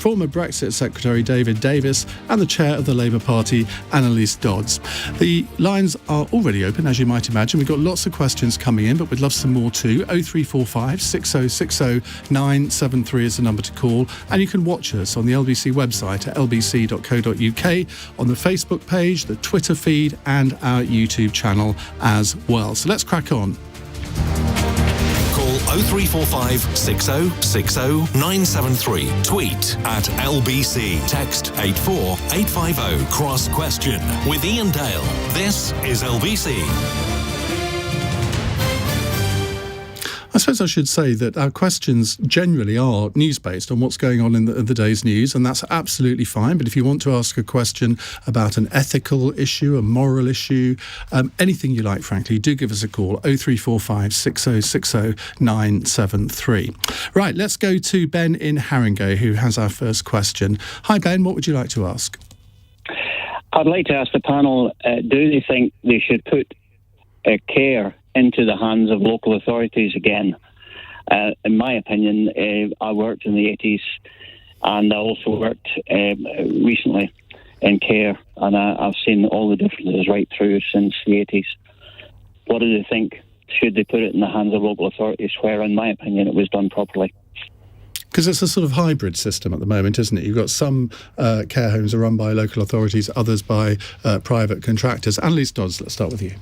former Brexit Secretary David Davis, and the chair of the Labour Party, Anneliese Dodds. The lines are already open, as you might imagine. We've got lots of questions coming in, but we'd love some more too. 0345 6060 973 is the number to call, and you can watch us on the LBC website at lbc.co.uk, on the Facebook page, the Twitter feed, and our YouTube channel as well. So let's crack on. Call 0345 6060 973. Tweet at LBC. Text 84850. Cross question with Iain Dale. This is LBC. I suppose I should say that our questions generally are news-based on what's going on in the day's news, and that's absolutely fine. But if you want to ask a question about an ethical issue, a moral issue, anything you like, frankly, do give us a call, 0345 6060 973. Right, let's go to Ben in Haringey, who has our first question. Hi, Ben, what would you like to ask? I'd like to ask the panel, do they think they should put care into the hands of local authorities again? In my opinion, I worked in the 80s, and I also worked recently in care, and I've seen all the differences right through since the 80s. What do they think? Should they put it in the hands of local authorities, where, in my opinion, it was done properly? Because it's a sort of hybrid system at the moment, isn't it? You've got some care homes are run by local authorities, others by private contractors. Anneliese Dodds, let's start with you.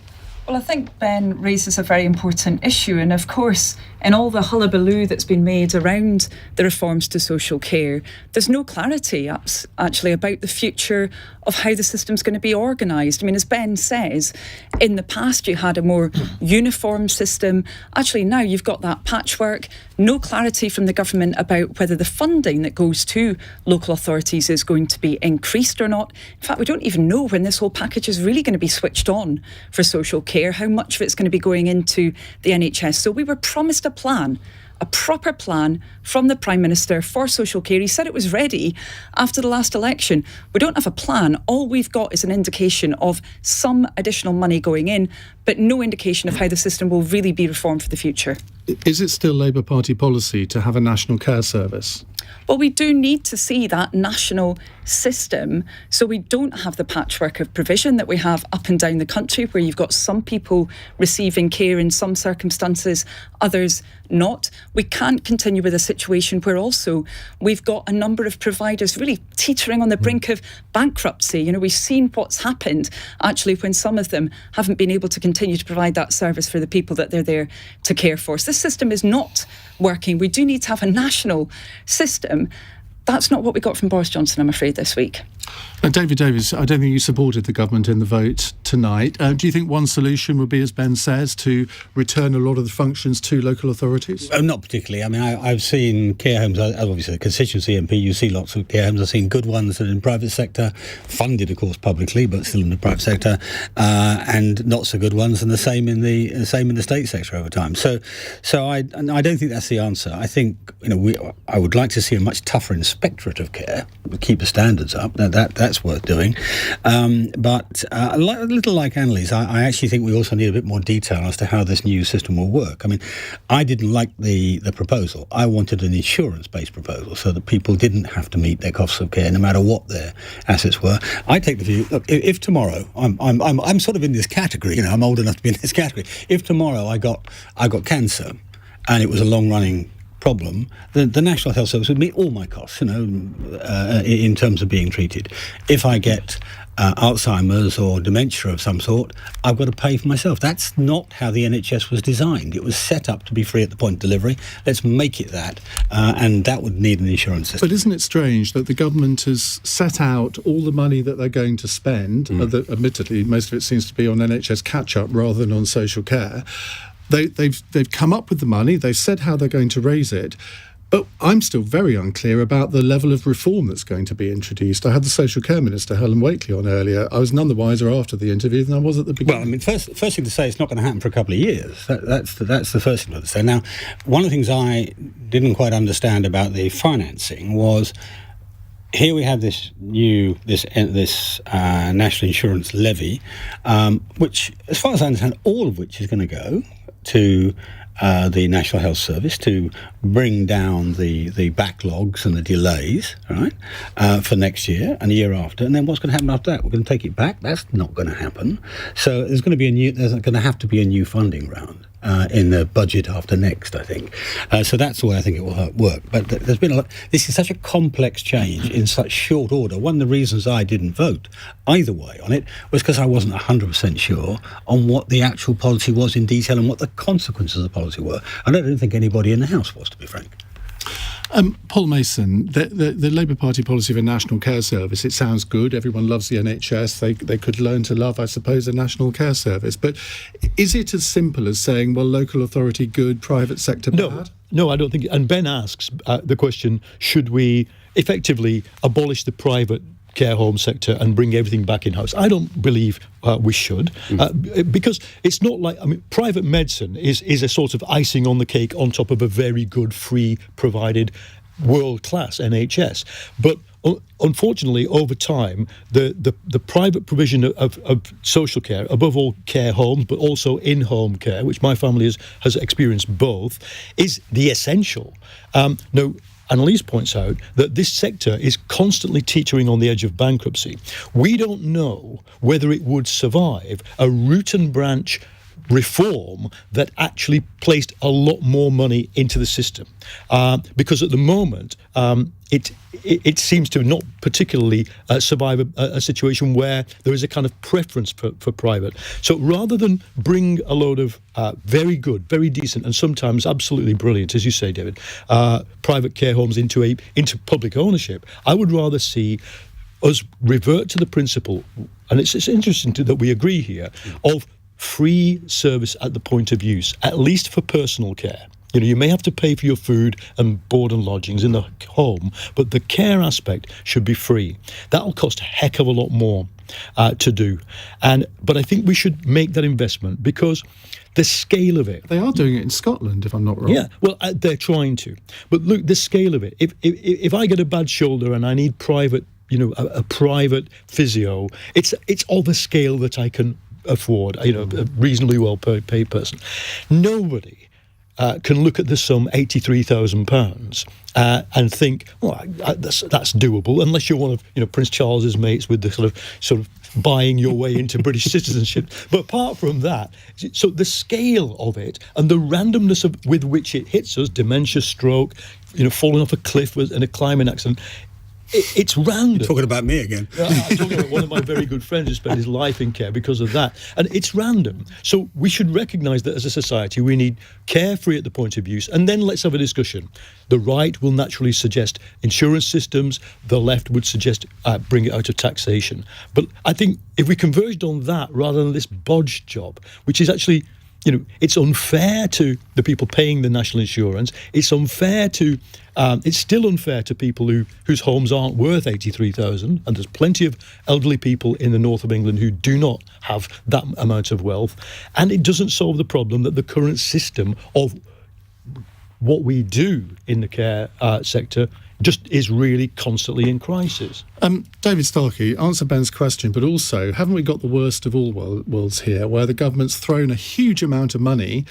Well, I think Ben raises a very important issue, and of course, in all the hullabaloo that's been made around the reforms to social care, there's no clarity actually about the future of how the system's going to be organised. I mean, as Ben says, in the past you had a more uniform system. Actually, now you've got that patchwork, no clarity from the government about whether the funding that goes to local authorities is going to be increased or not. In fact, we don't even know when this whole package is really going to be switched on for social care, how much of it's going to be going into the NHS. So we were promised a plan, a proper plan from the Prime Minister for social care. He said it was ready after the last election. We don't have a plan. All we've got is an indication of some additional money going in, but no indication of how the system will really be reformed for the future. Is it still Labour Party policy to have a national care service? Well, we do need to see that national system so we don't have the patchwork of provision that we have up and down the country, where you've got some people receiving care in some circumstances, others not. We can't continue with a situation where also we've got a number of providers really teetering on the brink of bankruptcy. You know, we've seen what's happened actually when some of them haven't been able to continue to provide that service for the people that they're there to care for. So this system is not working. We do need to have a national system. That's not what we got from Boris Johnson, I'm afraid, this week. David Davis, I don't think you supported the government in the vote tonight. Do you think one solution would be, as Ben says, to return a lot of the functions to local authorities? Not particularly. I mean, I've seen care homes, obviously a constituency MP, you see lots of care homes. I've seen good ones that are in private sector, funded, of course, publicly, but still in the private sector, and not so good ones, and the same in the state sector over time. So I don't think that's the answer. I think, I would like to see a much tougher inspectorate of care, keep the standards up. That's worth doing. But a little like Anneliese, I actually think we also need a bit more detail as to how this new system will work. I mean, I didn't like the proposal. I wanted an insurance-based proposal so that people didn't have to meet their costs of care no matter what their assets were. I take the view, look, if tomorrow, I'm sort of in this category, I'm old enough to be in this category. If tomorrow I got cancer and it was a long-running problem, the National Health Service would meet all my costs, in terms of being treated. If I get Alzheimer's or dementia of some sort, I've got to pay for myself. That's not how the NHS was designed. It was set up to be free at the point of delivery. Let's make it that, and that would need an insurance system. But isn't it strange that the government has set out all the money that they're going to spend, admittedly, most of it seems to be on NHS catch-up rather than on social care. They've come up with the money, they've said how they're going to raise it, but I'm still very unclear about the level of reform that's going to be introduced. I had the Social Care Minister, Helen Whately, on earlier. I was none the wiser after the interview than I was at the beginning. Well, I mean, first thing to say, it's not going to happen for a couple of years. That's the first thing to say. Now, one of the things I didn't quite understand about the financing was, here we have this national insurance levy, which, as far as I understand, all of which is going to go to the National Health Service to bring down the backlogs and the delays, right, for next year and the year after. And then what's going to happen after that? We're going to take it back? That's not going to happen. So there's going to have to be a new funding round in the budget after next, I think. So that's the way I think it will work. But there's been a lot. This is such a complex change in such short order. One of the reasons I didn't vote either way on it was because I wasn't 100% sure on what the actual policy was in detail and what the consequences of the policy were. And I don't think anybody in the House was, to be frank. Paul Mason, the Labour Party policy of a national care service, it sounds good. Everyone loves the NHS. They could learn to love, I suppose, a national care service. But is it as simple as saying, well, local authority good, private sector bad? No, I don't think. And Ben asks the question, should we effectively abolish the private care home sector and bring everything back in-house? I don't believe we should, because it's not like, private medicine is a sort of icing on the cake on top of a very good, free, provided, world-class NHS. But unfortunately, over time, the private provision of social care, above all care homes, but also in-home care, which my family has experienced both, is the essential. Now, Anneliese points out that this sector is constantly teetering on the edge of bankruptcy. We don't know whether it would survive a root and branch reform that actually placed a lot more money into the system, because at the moment it seems to not particularly survive a situation where there is a kind of preference for private. So rather than bring a load of very good, very decent, and sometimes absolutely brilliant, as you say, David, private care homes into public ownership, I would rather see us revert to the principle, and it's interesting that we agree here, of free service at the point of use, at least for personal care. You may have to pay for your food and board and lodgings in the home, but the care aspect should be free. That'll cost a heck of a lot more to do. But I think we should make that investment because the scale of it. They are doing it in Scotland, if I'm not wrong. Yeah, well, they're trying to. But look, the scale of it. If I get a bad shoulder and I need private, a private physio, it's of a scale that I can afford, a reasonably well paid person. Nobody can look at the sum £83,000 and think, well, that's doable, unless you're one of Prince Charles's mates with the sort of buying your way into British citizenship. But apart from that, so the scale of it and the randomness with which it hits us, dementia, stroke, falling off a cliff in a climbing accident, it's random. You're talking about me again. I'm talking about one of my very good friends who spent his life in care because of that. And it's random. So we should recognise that as a society we need care free at the point of use, and then let's have a discussion. The right will naturally suggest insurance systems, the left would suggest bring it out of taxation. But I think if we converged on that rather than this bodge job, which is actually, it's unfair to the people paying the national insurance. It's unfair to, it's still unfair to people whose homes aren't worth $83,000, and there's plenty of elderly people in the north of England who do not have that amount of wealth. And it doesn't solve the problem that the current system of what we do in the care sector just is really constantly in crisis. David Starkey, answer Ben's question, but also, haven't we got the worst of all worlds here, where the government's thrown a huge amount of money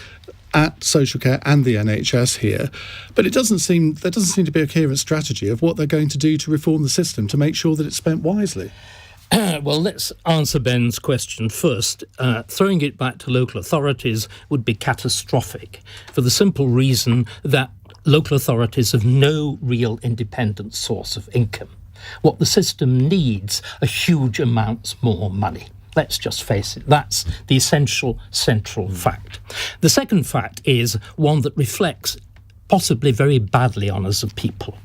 at social care and the NHS here, but there doesn't seem to be a coherent strategy of what they're going to do to reform the system to make sure that it's spent wisely? Well, let's answer Ben's question first. Throwing it back to local authorities would be catastrophic for the simple reason that local authorities have no real independent source of income. What the system needs are huge amounts more money. Let's just face it, that's the essential central fact. The second fact is one that reflects possibly very badly on us as people.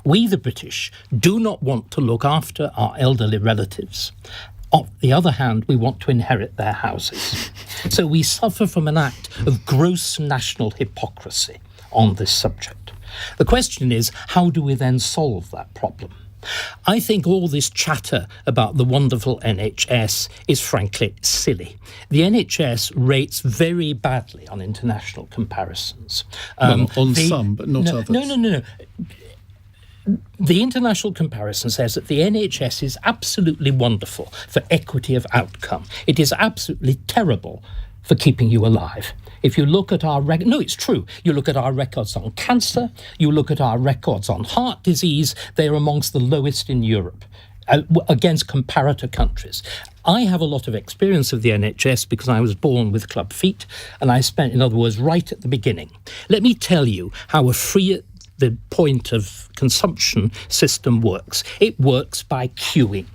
We, the British, do not want to look after our elderly relatives. On the other hand, we want to inherit their houses. So we suffer from an act of gross national hypocrisy on this subject. The question is, how do we then solve that problem? I think all this chatter about the wonderful NHS is frankly silly. The NHS rates very badly on international comparisons. Some, but not others. No. The international comparison says that the NHS is absolutely wonderful for equity of outcome. It is absolutely terrible for keeping you alive. If you look at our no, it's true. You look at our records on cancer, you look at our records on heart disease, they're amongst the lowest in Europe against comparator countries. I have a lot of experience of the NHS because I was born with club feet, and I spent, in other words, right at the beginning. Let me tell you how a free at the point of consumption system works. It works by queuing.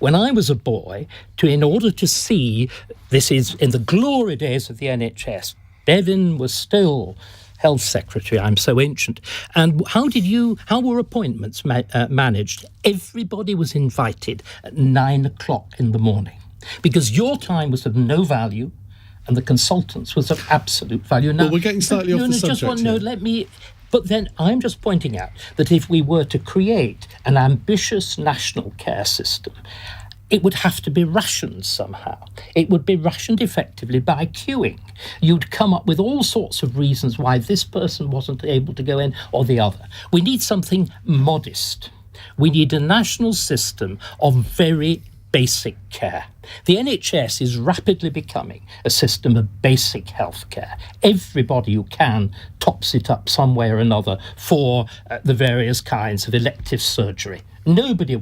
When I was a boy, in order to see, this is in the glory days of the NHS, Bevin was still Health Secretary. I'm so ancient. And how were appointments managed? Everybody was invited at 9 o'clock in the morning because your time was of no value and the consultants was of absolute value. Now, well, we're getting slightly off the subject. But then I'm just pointing out that if we were to create an ambitious national care system, it would have to be rationed somehow. It would be rationed effectively by queuing. You'd come up with all sorts of reasons why this person wasn't able to go in or the other. We need something modest. We need a national system of very basic care. The NHS is rapidly becoming a system of basic health care. Everybody who can tops it up some way or another for the various kinds of elective surgery. Nobody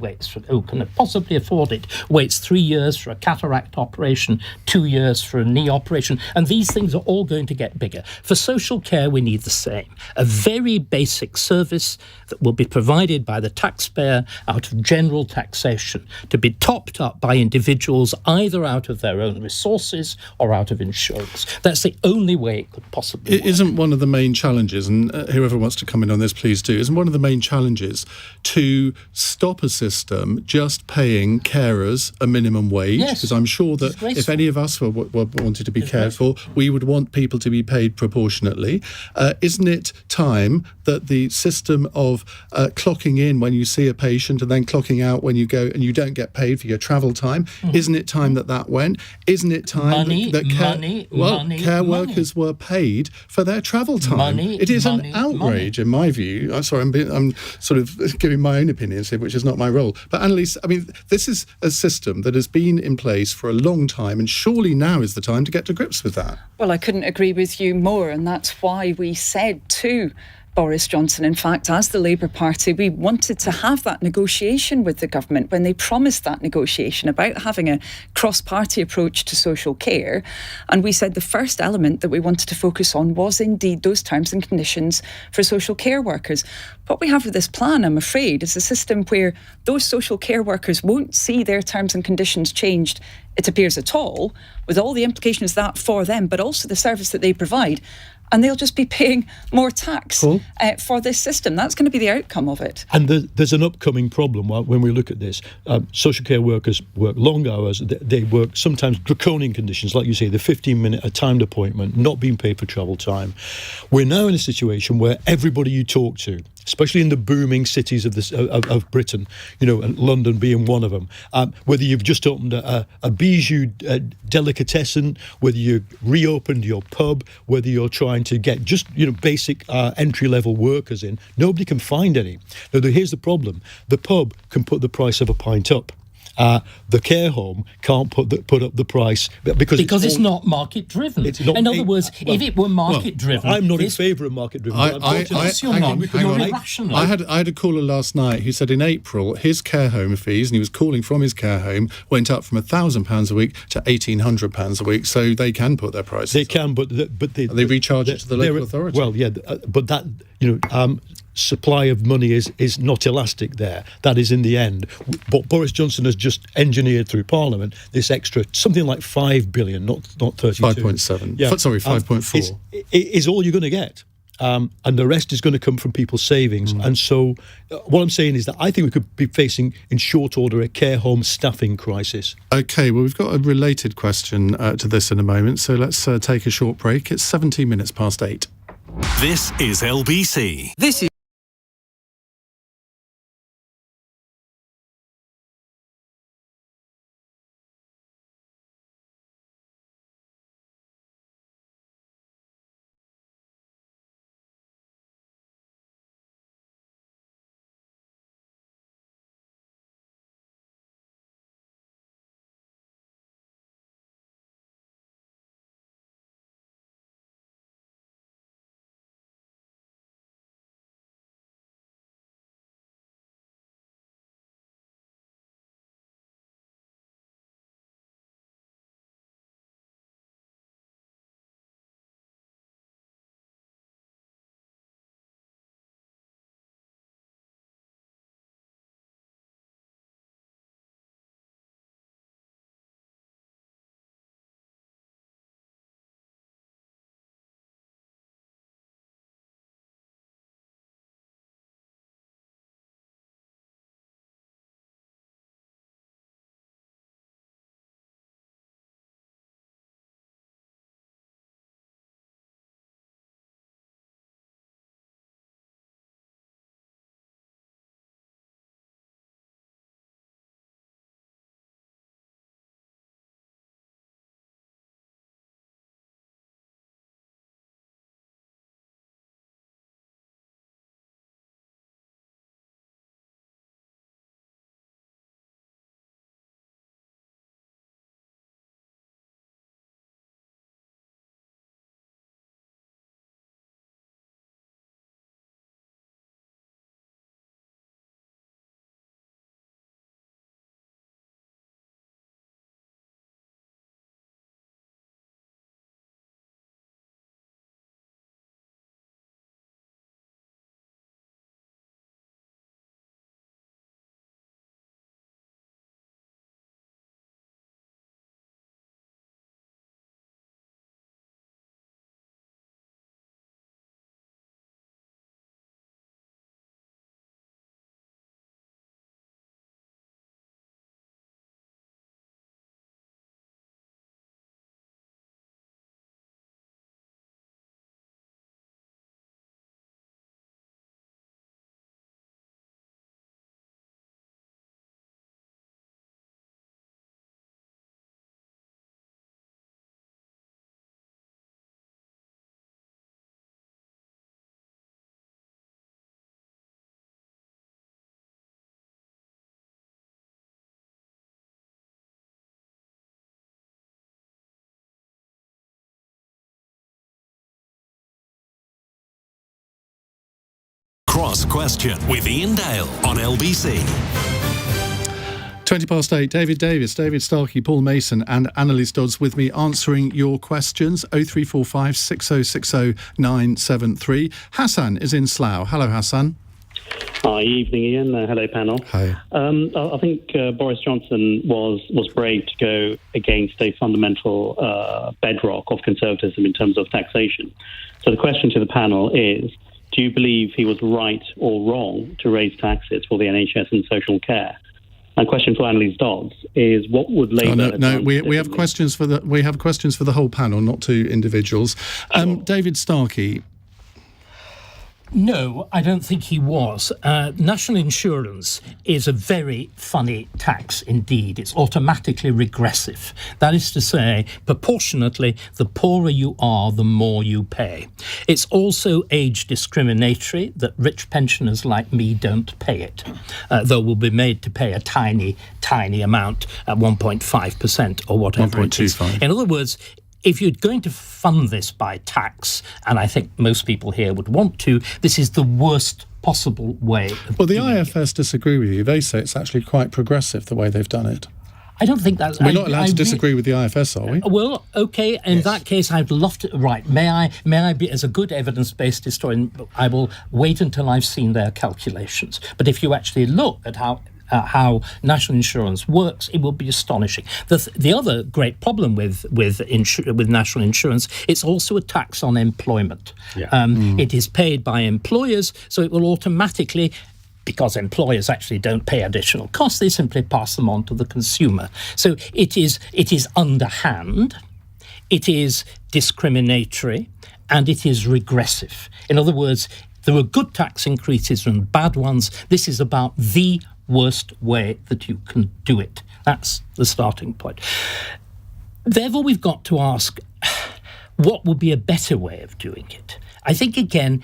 who can possibly afford it waits 3 years for a cataract operation, 2 years for a knee operation, and these things are all going to get bigger. For social care, we need the same. A very basic service that will be provided by the taxpayer out of general taxation, to be topped up by individuals either out of their own resources or out of insurance. That's the only way it could possibly work. Isn't one of the main challenges, and whoever wants to come in on this, please do, isn't one of the main challenges to stop a system just paying carers a minimum wage? Yes. Because I'm sure that if any of us were wanted to be cared for, we would want people to be paid proportionately. Isn't it time that the system of clocking in when you see a patient and then clocking out when you go and you don't get paid for your travel time, isn't it time that went? Isn't it time that care workers were paid for their travel time? It is an outrage, in my view. I'm sorry, I'm sort of giving my own opinions here, which is not my role. But Anneliese, I mean, this is a system that has been in place for a long time, and surely now is the time to get to grips with that. Well, I couldn't agree with you more, and that's why we said to Boris Johnson, in fact, as the Labour Party, we wanted to have that negotiation with the government when they promised that negotiation about having a cross-party approach to social care. And we said the first element that we wanted to focus on was indeed those terms and conditions for social care workers. What we have with this plan, I'm afraid, is a system where those social care workers won't see their terms and conditions changed, it appears, at all, with all the implications that for them, but also the service that they provide. And they'll just be paying more tax for this system. That's going to be the outcome of it. And there's an upcoming problem when we look at this. Social care workers work long hours. They work sometimes draconian conditions, like you say, the 15-minute a timed appointment, not being paid for travel time. We're now in a situation where everybody you talk to, especially in the booming cities of Britain, and London being one of them, whether you've just opened a bijou delicatessen, whether you reopened your pub, whether you're trying to get just basic entry-level workers in, nobody can find any. Now, here's the problem. The pub can put the price of a pint up. The care home can't put up the price because it's not market driven. In other words, if it were market driven, I'm not in favour of market driven. I had a caller last night who said in April his care home fees, and he was calling from his care home, went up from £1,000 a week to £1,800 a week. So they can put their prices. They can, up. but they recharge it to the local authority. Well, yeah, but that supply of money is not elastic there. That is in the end. What Boris Johnson has just engineered through Parliament, this extra, something like 5 billion, not 32. 5.7. Yeah. Sorry, 5.4. Is all you're going to get. And the rest is going to come from people's savings. And so what I'm saying is that I think we could be facing, in short order, a care home staffing crisis. OK, well, we've got a related question to this in a moment, so let's take a short break. It's 17 minutes past 8. This is LBC. This is Cross Question with Iain Dale on LBC. 8:20, David Davis, David Starkey, Paul Mason and Anneliese Dodds with me answering your questions. 0345 6060 973. Hassan is in Slough. Hello, Hassan. Hi, evening, Ian. Hello, panel. Hi. I think Boris Johnson was brave to go against a fundamental bedrock of conservatism in terms of taxation. So the question to the panel is, do you believe he was right or wrong to raise taxes for the NHS and social care? And question for Anneliese Dodds is, what would Labour... we have questions for the whole panel, not to individuals. David Starkey. No, I don't think he was. National insurance is a very funny tax indeed. It's automatically regressive. That is to say, proportionately, the poorer you are, the more you pay. It's also age discriminatory that rich pensioners like me don't pay it, though we'll be made to pay a tiny, tiny amount at 1.5% or whatever it is. In other words, if you're going to fund this by tax, and I think most people here would want to, this is the worst possible way of Well, the doing IFS disagree with you. They say it's actually quite progressive the way they've done it. I don't think that's... We're not allowed to disagree with the IFS, are we? Well, OK, in that case, I'd love to... Right, may I be, as a good evidence-based historian, I will wait until I've seen their calculations. But if you actually look at how national insurance works, it will be astonishing. The other great problem with national insurance, it's also a tax on employment. It is paid by employers, so it will automatically, because employers actually don't pay additional costs, they simply pass them on to the consumer. So it is underhand, it is discriminatory, and it is regressive. In other words, there are good tax increases and bad ones. This is about the worst way that you can do it. That's the starting point. Therefore, we've got to ask, what would be a better way of doing it? I think, again,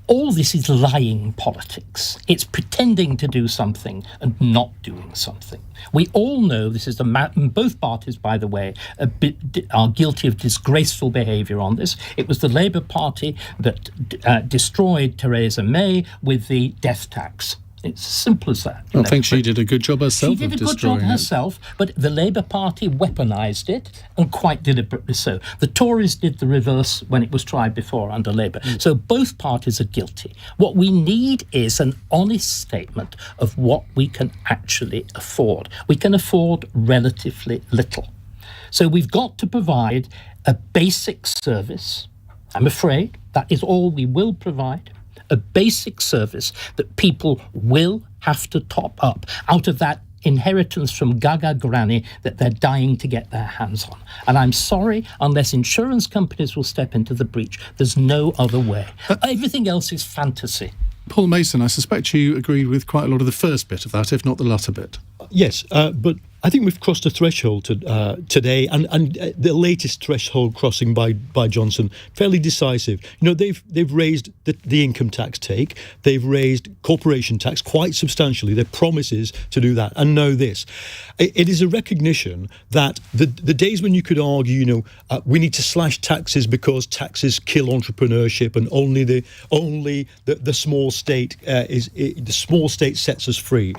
all this is lying politics. It's pretending to do something and not doing something. We all know this is both parties, by the way, are guilty of disgraceful behaviour on this. It was the Labour Party that destroyed Theresa May with the death tax. It's as simple as that. I think she did a good job herself. She did a good job herself, but the Labour Party weaponised it, and quite deliberately so. The Tories did the reverse when it was tried before under Labour. So both parties are guilty. What we need is an honest statement of what we can actually afford. We can afford relatively little. So we've got to provide a basic service. I'm afraid that is all we will provide. A basic service that people will have to top up out of that inheritance from Gaga Granny that they're dying to get their hands on. And I'm sorry, unless insurance companies will step into the breach, there's no other way. Everything else is fantasy. Paul Mason, I suspect you agreed with quite a lot of the first bit of that, if not the latter bit. Yes, but I think we've crossed a threshold today, and the latest threshold crossing by Johnson, fairly decisive. You know, they've raised the income tax take, they've raised corporation tax quite substantially. Their promises to do that, and know this: it is a recognition that the days when you could argue, we need to slash taxes because taxes kill entrepreneurship, and only the small state the small state sets us free.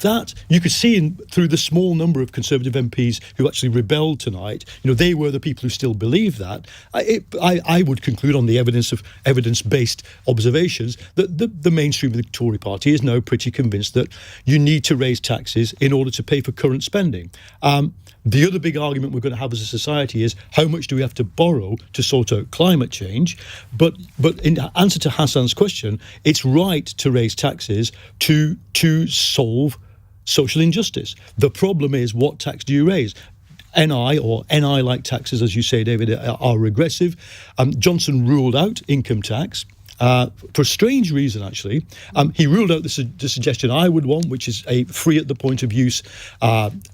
That you could see through the small number of Conservative MPs who actually rebelled tonight. They were the people who still believe that. I would conclude on the evidence-based observations that the mainstream of the Tory party is now pretty convinced that you need to raise taxes in order to pay for current spending. The other big argument we're going to have as a society is how much do we have to borrow to sort out climate change? But in answer to Hassan's question, it's right to raise taxes to solve social injustice. The problem is, what tax do you raise? NI or NI-like taxes, as you say, David, are regressive. Johnson ruled out income tax. For a strange reason, actually. He ruled out the suggestion I would want, which is a free at the point of use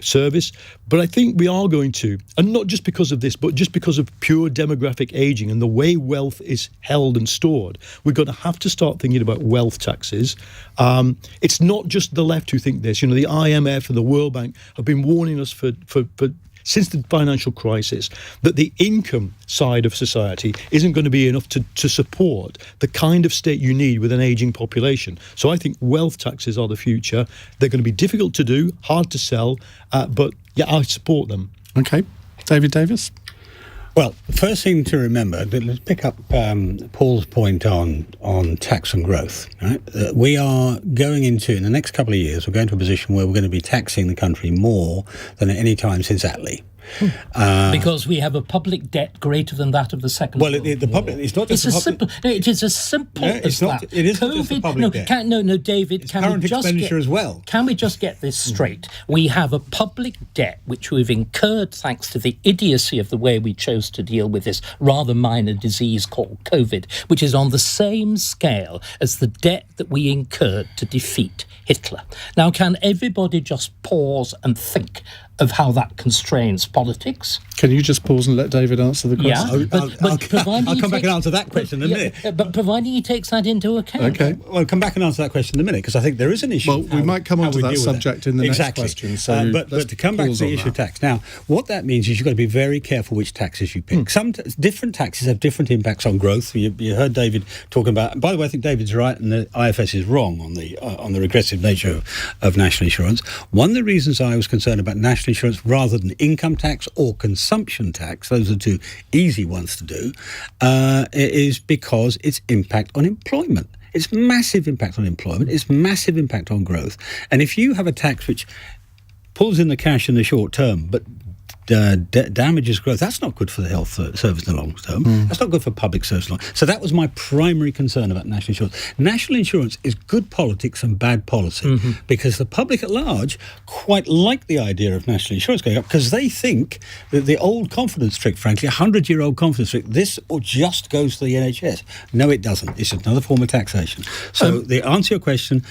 service. But I think we are going to, and not just because of this, but just because of pure demographic ageing and the way wealth is held and stored, we're going to have to start thinking about wealth taxes. It's not just the left who think this. The IMF and the World Bank have been warning us for since the financial crisis, that the income side of society isn't going to be enough to support the kind of state you need with an ageing population. So I think wealth taxes are the future. They're going to be difficult to do, hard to sell, but yeah, I support them. Okay. David Davis? Well, the first thing to remember, let's pick up Paul's point on tax and growth. Right? We are going into, in the next couple of years, we're going to a position where we're going to be taxing the country more than at any time since Attlee. Because we have a public debt greater than that of the Second World War. It's not just it is as simple as that. It isn't just the public debt. No, David. It's current expenditure as well. Can we just get this straight? We have a public debt which we've incurred thanks to the idiocy of the way we chose to deal with this rather minor disease called COVID, which is on the same scale as the debt that we incurred to defeat Hitler. Now, can everybody just pause and think of how that constrains politics? Can you just pause and let David answer the question? Yeah, I'll come back and answer that question in a minute. But providing he takes that into account. Okay. Well, I'll come back and answer that question in a minute, because I think there is an issue. Well, we might come on to that subject in the next question. So but to come back to the issue of tax. Now, what that means is you've got to be very careful which taxes you pick. Some different taxes have different impacts on growth. You heard David talking about, by the way, I think David's right and the IFS is wrong on the regressive nature of national insurance. One of the reasons I was concerned about national insurance rather than income tax or consumption tax, those are two easy ones to do, is because its impact on employment. It's massive impact on employment. It's massive impact on growth. And if you have a tax which pulls in the cash in the short term but damages growth, that's not good for the health service in the long term. That's not good for public service. So that was my primary concern about national insurance. National insurance is good politics and bad policy, because the public at large quite like the idea of national insurance going up, because they think that the old confidence trick, frankly, 100-year-old confidence trick, this just goes to the NHS. No, it doesn't. It's another form of taxation. So the answer to your question,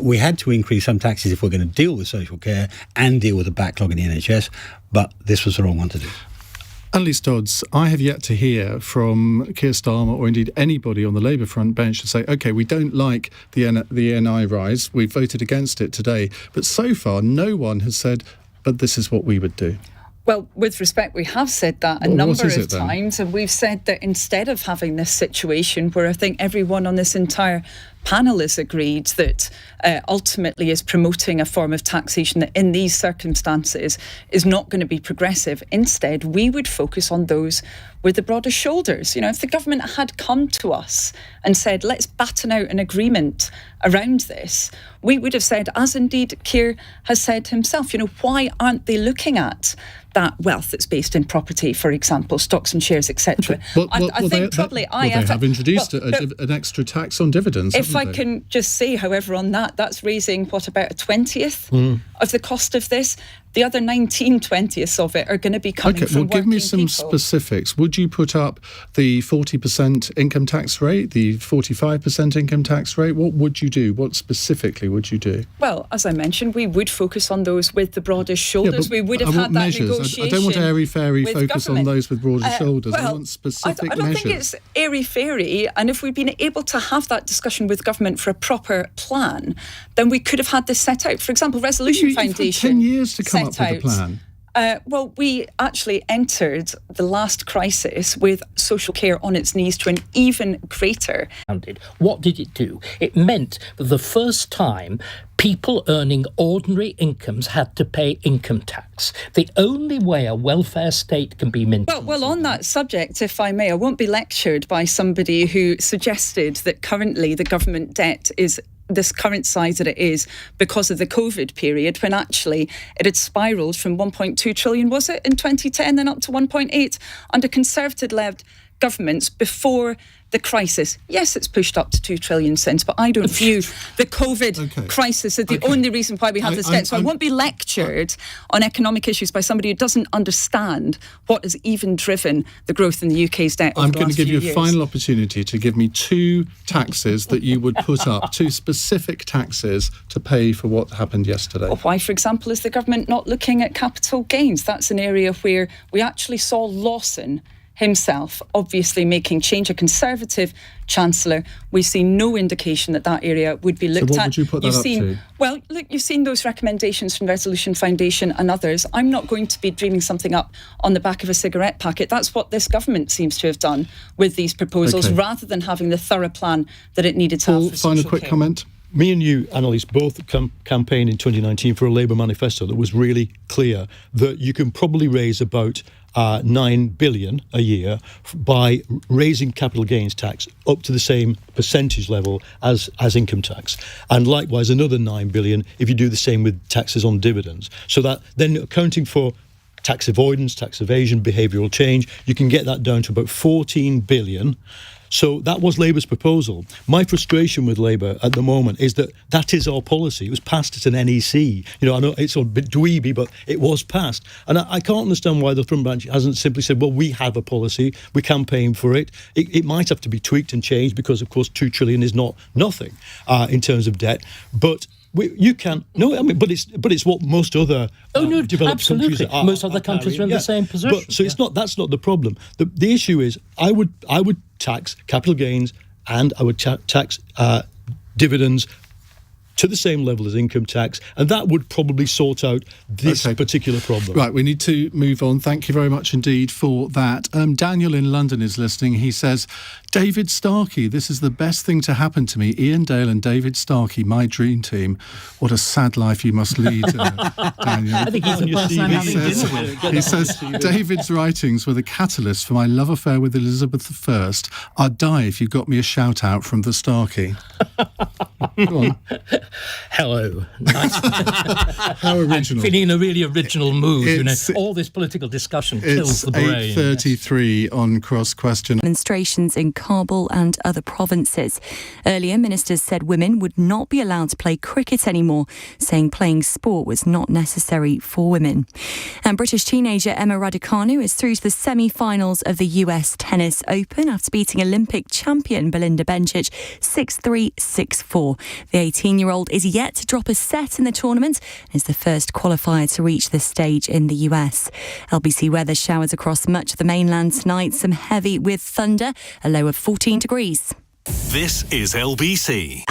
we had to increase some taxes if we're going to deal with social care and deal with the backlog in the NHS, but this was the wrong one to do. Anneliese Dodds, I have yet to hear from Keir Starmer or indeed anybody on the Labour front bench to say, OK, we don't like the NI rise, we voted against it today. But so far, no one has said, but this is what we would do. Well, with respect, we have said that a number of times, and we've said that instead of having this situation where I think everyone on this entire panel has agreed that ultimately is promoting a form of taxation that in these circumstances is not going to be progressive. Instead, we would focus on those with the broadest shoulders. You know, if the government had come to us and said, let's batten out an agreement around this, we would have said, as indeed Keir has said himself, you know, why aren't they looking at that wealth that's based in property, for example, stocks and shares, etc. I think probably they have introduced an extra tax on dividends. If I can just say, however, on that's raising, about a 20th of the cost of this. The other 19/20ths of it are going to be coming from working people. Give me some specifics. Would you put up the 40% income tax rate, the 45% income tax rate? What would you do? What specifically would you do? Well, as I mentioned, we would focus on those with the broadest shoulders. We would have had that negotiation. I don't want airy-fairy focus government. on those with broader shoulders. I want specific measures. I don't think it's airy-fairy. And if we'd been able to have that discussion with government for a proper plan, then we could have had this set out. For example, Resolution Foundation. You've had 10 years to come up with a plan. Well, we actually entered the last crisis with social care on its knees to an even greater. What did it do? It meant that the first time people earning ordinary incomes had to pay income tax. The only way a welfare state can be maintained. Well, on that subject, if I may, I won't be lectured by somebody who suggested that currently the government debt is this current size that it is because of the COVID period, when actually it had spiralled from 1.2 trillion, was it, in 2010, then up to 1.8 under Conservative-led governments before the crisis. Yes, it's pushed up to 2 trillion since, but I don't view the COVID crisis as the only reason why we have this debt. So I won't be lectured on economic issues by somebody who doesn't understand what has even driven the growth in the UK's debt over the last few years. I'm going to give you a final opportunity to give me two taxes that you would put up, two specific taxes to pay for what happened yesterday. Well, why, for example, is the government not looking at capital gains? That's an area where we actually saw Lawson himself obviously making change, a Conservative Chancellor. We've seen no indication that that area would be looked at. So what would you put that up to? Well, look, you've seen those recommendations from Resolution Foundation and others. I'm not going to be dreaming something up on the back of a cigarette packet. That's what this government seems to have done with these proposals, rather than having the thorough plan that it needed to have for final social quick care. comment. Me and you, Anneliese, both campaigned in 2019 for a Labour manifesto that was really clear that you can probably raise about 9 billion a year by raising capital gains tax up to the same percentage level as income tax, and likewise another 9 billion if you do the same with taxes on dividends. So that then accounting for tax avoidance, tax evasion, behavioural change, you can get that down to about 14 billion. So that was Labour's proposal. My frustration with Labour at the moment is that that is our policy. It was passed at an NEC. You know, I know it's a bit dweeby, but it was passed. And I can't understand why the front branch hasn't simply said, well, we have a policy, we campaign for it. It might have to be tweaked and changed because, of course, 2 trillion is not nothing in terms of debt. But you can but it's what most other developed countries are. Most other countries are in the same position. So that's not the problem. The issue is I would tax capital gains and I would tax dividends to the same level as income tax, and that would probably sort out this particular problem. Right, we need to move on. Thank you very much indeed for that. Daniel in London is listening. He says, David Starkey, this is the best thing to happen to me. Iain Dale and David Starkey, my dream team. What a sad life you must lead, Daniel. I think he's the person I'm having dinner with. He says, David's writings were the catalyst for my love affair with Elizabeth I. I'd die if you got me a shout out from the Starkey. Go on. Hello. Nice. How original. I'm feeling in a really original mood. It's- all this political discussion kills It's the brain. 8:33 on Cross Question. Demonstrations in Kabul and other provinces. Earlier, ministers said women would not be allowed to play cricket anymore, saying playing sport was not necessary for women. And British teenager Emma Raducanu is through to the semi-finals of the US Tennis Open after beating Olympic champion Belinda Bencic 6-3, 6-4. The 18-year-old is yet to drop a set in the tournament and is the first qualifier to reach this stage in the US. LBC weather: showers across much of the mainland tonight, some heavy with thunder, a low of 14 degrees. This is LBC.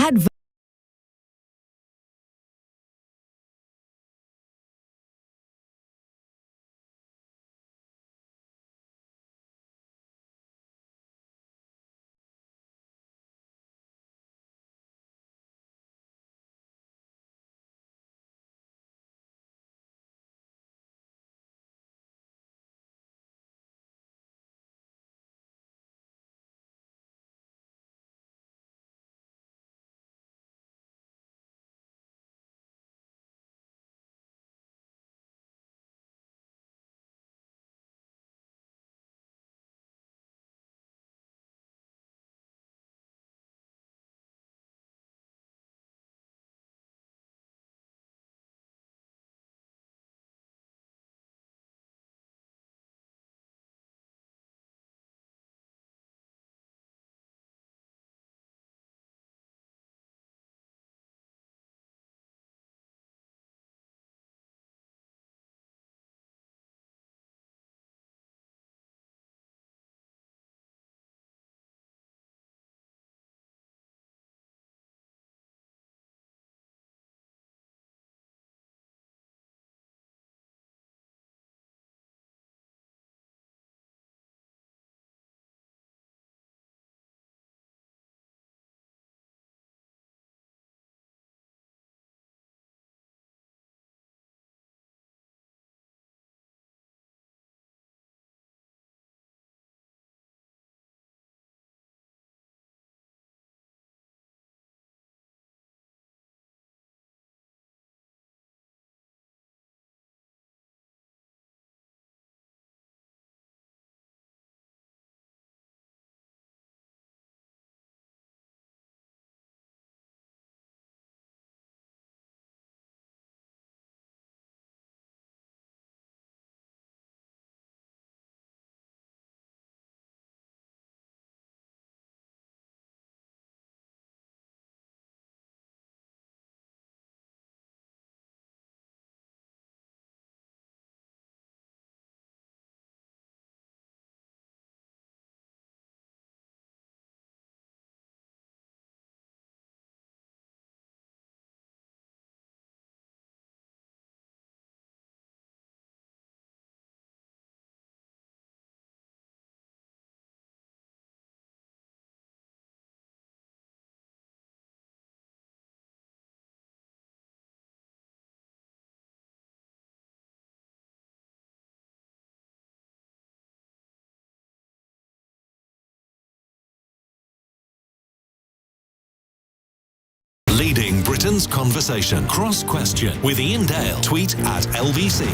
Leading Britain's conversation. Cross Question with Iain Dale. Tweet at LBC.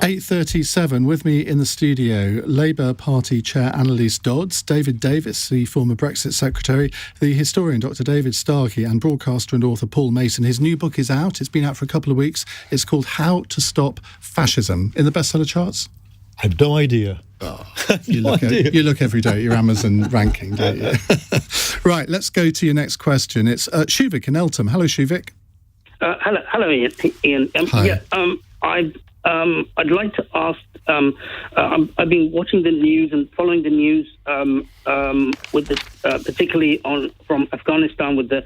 8:37, with me in the studio, Labour Party Chair Anneliese Dodds, David Davis, the former Brexit Secretary, the historian Dr. David Starkey, and broadcaster and author Paul Mason. His new book is out. It's been out for a couple of weeks. It's called How to Stop Fascism. In the bestseller charts? I have no idea. You look every day at your Amazon ranking, don't you? Right, let's go to your next question. It's Shuvik in Eltham. Hello, Shuvik. Hello, Ian. Hi. I'd like to ask. I've been watching the news and following the news with this, particularly from Afghanistan, with the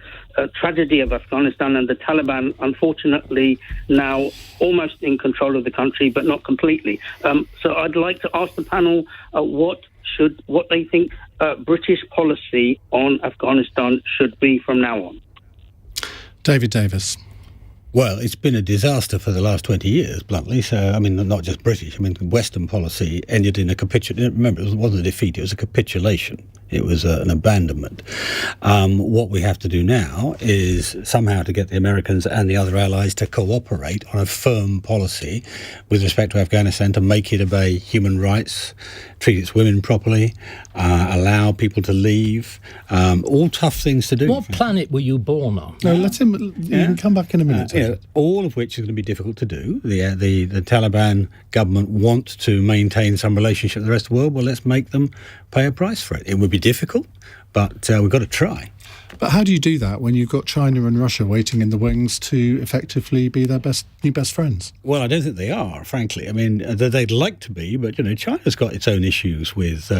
tragedy of Afghanistan and the Taliban, unfortunately now almost in control of the country, but not completely. So I'd like to ask the panel what they think British policy on Afghanistan should be from now on. David Davis. Well, it's been a disaster for the last 20 years, bluntly. So, I mean, not just British. I mean, Western policy ended in a capitulation. Remember, it wasn't a defeat, it was a capitulation. It was an abandonment. What we have to do now is somehow to get the Americans and the other allies to cooperate on a firm policy with respect to Afghanistan, to make it obey human rights, treat its women properly, allow people to leave. All tough things to do. What planet were you born on? No, let him. You can come back in a minute. All of which is going to be difficult to do. The Taliban government want to maintain some relationship with the rest of the world. Well, let's make them pay a price for it. It would be difficult, but we've got to try. But how do you do that when you've got China and Russia waiting in the wings to effectively be their new best friends? Well, I don't think they are, frankly. I mean, they'd like to be, but China's got its own issues with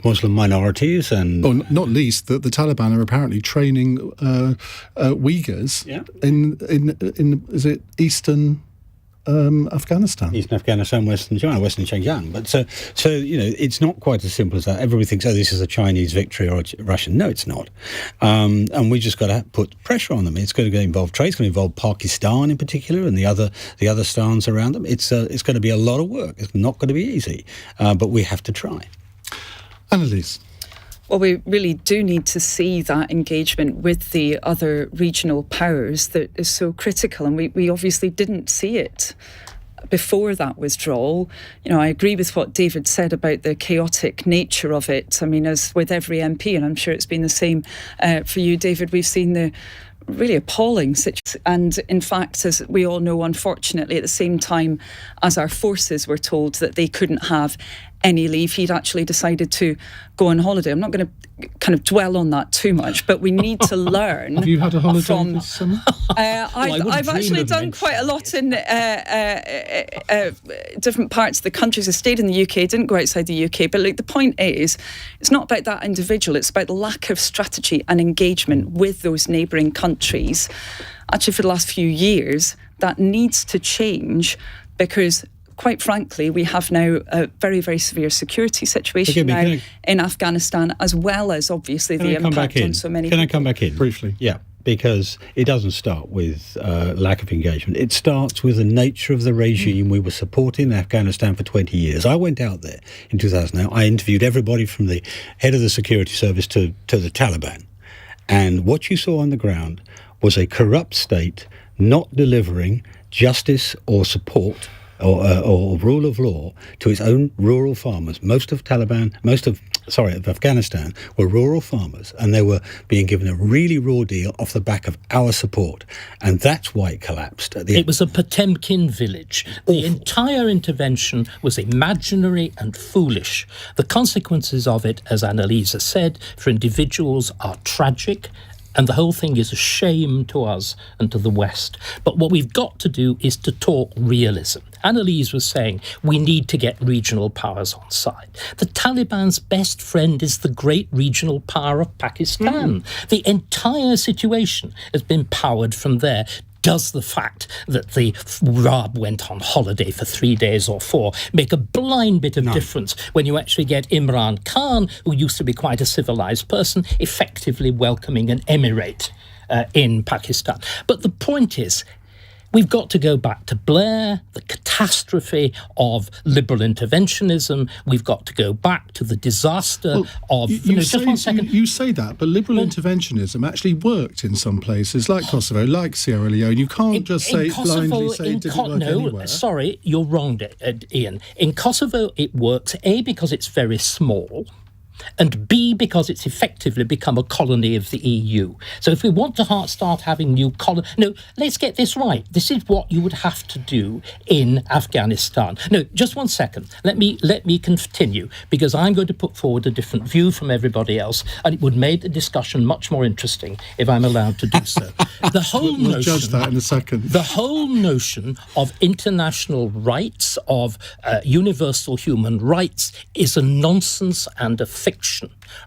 Muslim minorities, and not least that the Taliban are apparently training Uyghurs in is it Eastern Afghanistan? Eastern Afghanistan, Western China, Western Xinjiang. But so it's not quite as simple as that. Everybody thinks, this is a Chinese victory or a Russian. No, it's not. And we just got to put pressure on them. It's going to involve trade. It's going to involve Pakistan in particular and the other stans around them. It's going to be a lot of work. It's not going to be easy, but we have to try. Anneliese. Well, we really do need to see that engagement with the other regional powers that is so critical, and we obviously didn't see it before that withdrawal. I agree with what David said about the chaotic nature of it. I mean, as with every MP, and I'm sure it's been the same for you, David, we've seen the really appalling situation. And in fact, as we all know, unfortunately, at the same time as our forces were told that they couldn't have any leave, he'd actually decided to go on holiday. I'm not going to kind of dwell on that too much, but we need to learn. Have you had a holiday this summer? I've actually done quite a lot in different parts of the country. I stayed in the UK, didn't go outside the UK. But the point is, it's not about that individual. It's about the lack of strategy and engagement with those neighbouring countries. Actually, for the last few years, that needs to change because, quite frankly, we have now a very, very severe security situation in Afghanistan, as well as obviously the impact on so many people. Can I come back in? Briefly? Yeah, because it doesn't start with lack of engagement. It starts with the nature of the regime we were supporting in Afghanistan for 20 years. I went out there in 2009. I interviewed everybody from the head of the security service to the Taliban. And what you saw on the ground was a corrupt state not delivering justice or support or rule of law to its own rural farmers. Most of Afghanistan were rural farmers, and they were being given a really raw deal off the back of our support. And that's why it collapsed. It was a Potemkin village. The entire intervention was imaginary and foolish. The consequences of it, as Anneliese said, for individuals are tragic. And the whole thing is a shame to us and to the West. But what we've got to do is to talk realism. Anneliese was saying we need to get regional powers on side. The Taliban's best friend is the great regional power of Pakistan. The entire situation has been powered from there. Does the fact that the Rab went on holiday for 3 days or 4 make a blind bit of difference when you actually get Imran Khan, who used to be quite a civilised person, effectively welcoming an emirate in Pakistan? But the point is, We've got to go back to Blair, the catastrophe of liberal interventionism. We've got to go back to the disaster of... just one second. You say that, but liberal interventionism actually worked in some places, like Kosovo, like Sierra Leone. You can't blindly say it didn't work anywhere. Sorry, you're wrong, Ian. In Kosovo, it works, A, because it's very small, and B, because it's effectively become a colony of the EU. So if we want to start having new colonies... No, let's get this right. This is what you would have to do in Afghanistan. No, just one second. Let me continue, because I'm going to put forward a different view from everybody else, and it would make the discussion much more interesting if I'm allowed to do so. The whole We'll judge that in a second. The whole notion of international rights, of universal human rights, is a nonsense and a fiction.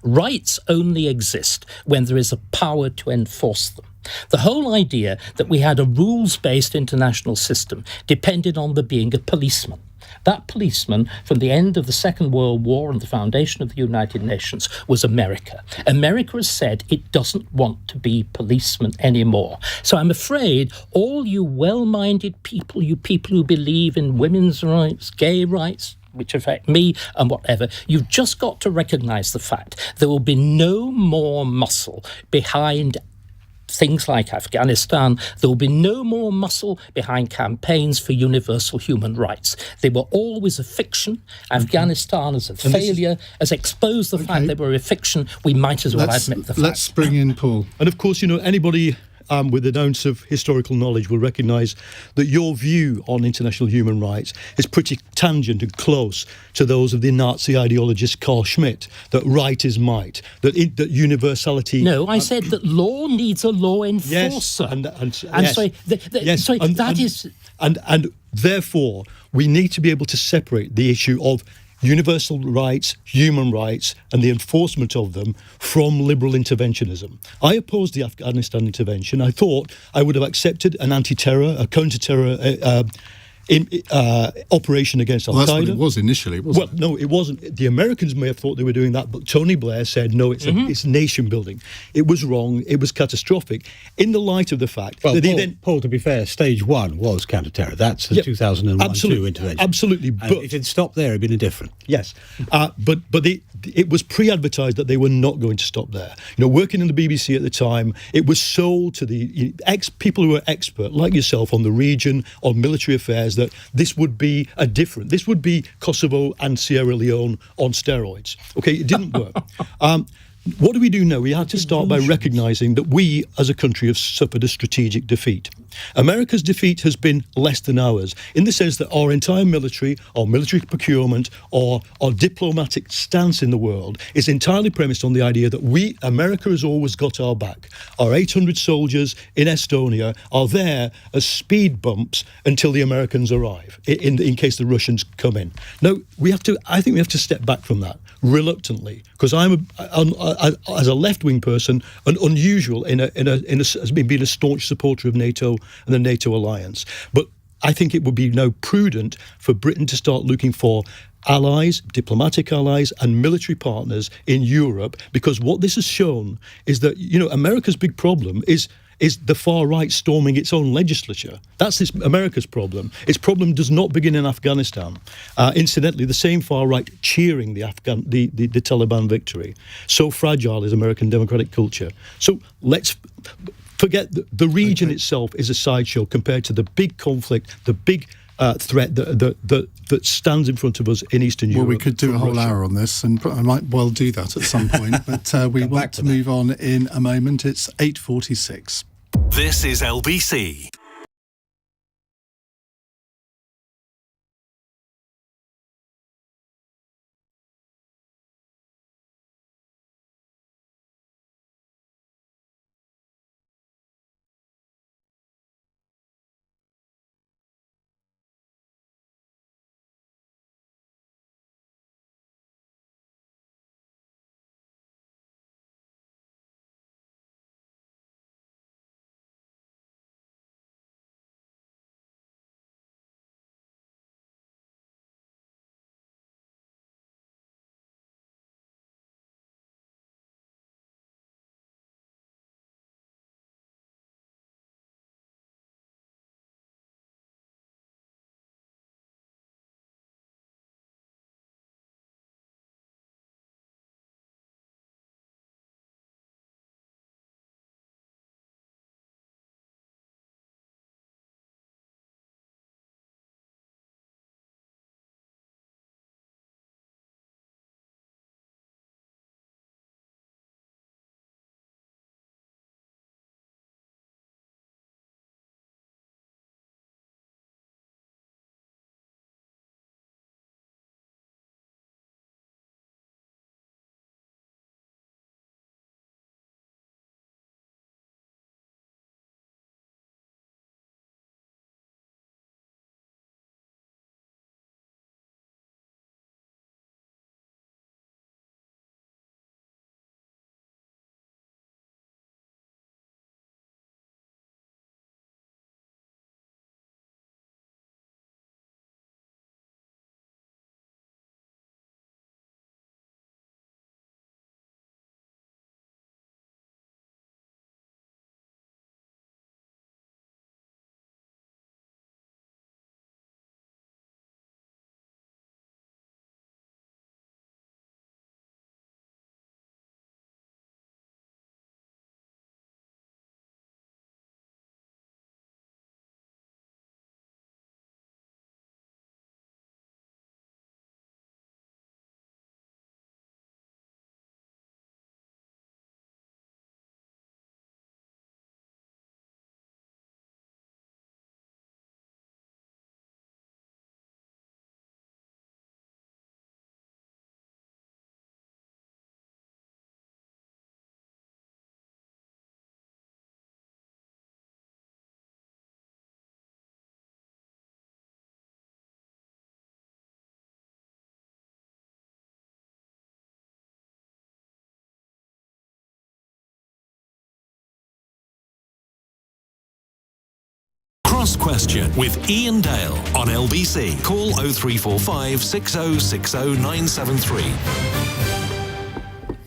Rights only exist when there is a power to enforce them. The whole idea that we had a rules-based international system depended on there being a policeman. That policeman, from the end of the Second World War and the foundation of the United Nations, was America. America has said it doesn't want to be policemen anymore. So I'm afraid all you well-minded people, you people who believe in women's rights, gay rights, which affect me and whatever, you've just got to recognise the fact there will be no more muscle behind things like Afghanistan. There will be no more muscle behind campaigns for universal human rights. They were always a fiction. Afghanistan as a failure has exposed the fact they were a fiction. We might as well admit the fact. Let's bring in Paul. And of course, anybody with an ounce of historical knowledge will recognise that your view on international human rights is pretty tangent and close to those of the Nazi ideologist Carl Schmitt, that right is might, that universality... No, I said that law needs a law enforcer. And therefore, we need to be able to separate the issue of universal rights, human rights, and the enforcement of them from liberal interventionism. I opposed the Afghanistan intervention. I thought I would have accepted an anti-terror, a counter-terror operation against Al-Qaeda. Well, that's what it was initially, wasn't it? Well, no, it wasn't. The Americans may have thought they were doing that, but Tony Blair said, no, it's nation building. It was wrong. It was catastrophic. In the light of the fact that Paul, to be fair, stage one was counter-terror. That's the 2001-2 intervention. Absolutely. And if it had stopped there, it would have been different. Yes. But it was pre-advertised that they were not going to stop there. Working in the BBC at the time, it was sold to the people who were expert, like yourself, on the region, on military affairs, that this would be this would be Kosovo and Sierra Leone on steroids. Okay, it didn't work. What do we do now? We had to start by recognising that we, as a country, have suffered a strategic defeat. America's defeat has been less than ours, in the sense that our entire military, our military procurement, or our diplomatic stance in the world is entirely premised on the idea that America has always got our back. Our 800 soldiers in Estonia are there as speed bumps until the Americans arrive, in case the Russians come in. Now, I think we have to step back from that reluctantly, because I'm as a left-wing person, unusual as being a staunch supporter of NATO and the NATO alliance. But I think it would be now prudent for Britain to start looking for allies, diplomatic allies, and military partners in Europe, because what this has shown is that America's big problem is the far right storming its own legislature. That's America's problem. Its problem does not begin in Afghanistan. Incidentally, the same far right cheering the Taliban victory. So fragile is American democratic culture. So let's forget the region itself is a sideshow compared to the big conflict, the big threat that stands in front of us in Eastern Europe. Well, we could do a whole hour on this, and I might well do that at some point, but we want to move on in a moment. It's 8:46. This is LBC. Cross Question with Iain Dale on LBC. Call 0345 6060 973.